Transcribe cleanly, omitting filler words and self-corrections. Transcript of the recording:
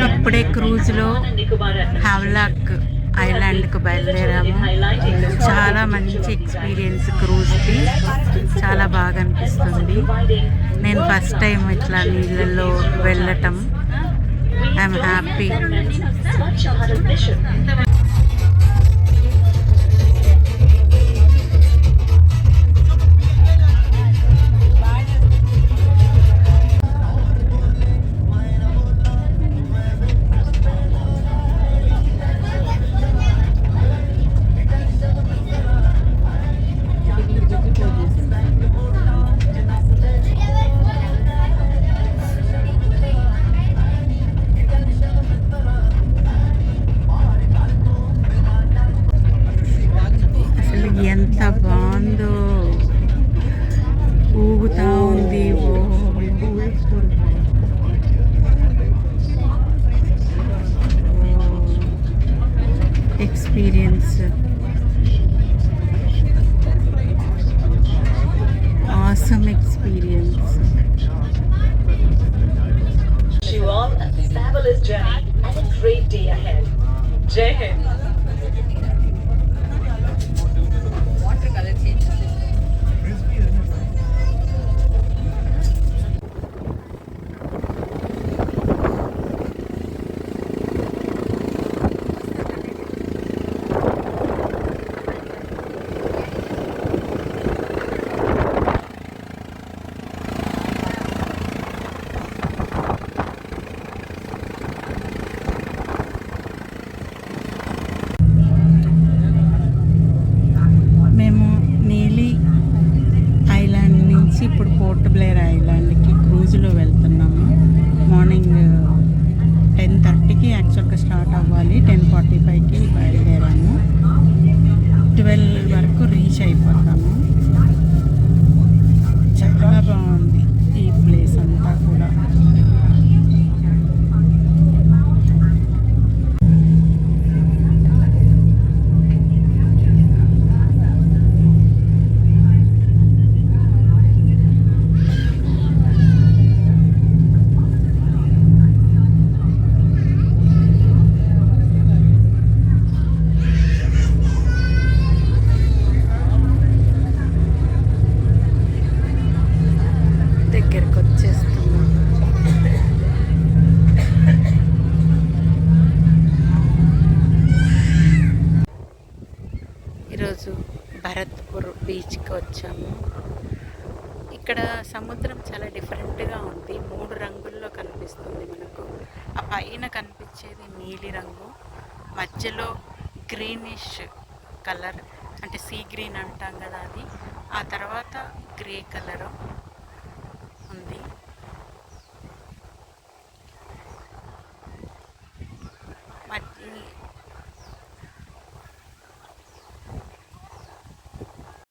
అప్పుడే క్రూజ్లో హావ్లాక్ ఐలాండ్కి బయలుదేరాము. చాలా మంచి ఎక్స్పీరియన్స్ క్రూజ్కి, చాలా బాగా అనిపిస్తుంది. నేను ఫస్ట్ టైం ఇట్లా నీళ్ళల్లో వెళ్ళటం. I'm happy. ఎంత బాగుందో, ఊగుతా ఉంది. Experience awesome experience. You all a fabulous journey and a great day ahead. Jai Hind. ఇప్పుడు పోర్ట్ బ్లేర్ ఐలాండ్కి క్రూజ్లో వెళ్తున్నాము. మార్నింగ్ 10:30కి యాక్చువల్గా స్టార్ట్ అవ్వాలి. 10:45కి బయలుదేరాము. 12 వరకు రీచ్ అయిపోతాము. చాలా బాగుంది ఈ ప్లేస్ అంతా కూడా. దగ్గరకు వచ్చేస్తున్నాం. ఈరోజు భరత్పూర్ బీచ్కి వచ్చాము. ఇక్కడ సముద్రం చాలా డిఫరెంట్గా ఉంది. 3 రంగుల్లో కనిపిస్తుంది మనకు. ఆ పైన కనిపించేది నీలి రంగు, మధ్యలో గ్రీనిష్ కలర్, అంటే సీ గ్రీన్ అంటాం కదా అది. ఆ తర్వాత గ్రే కలరు ఉంది.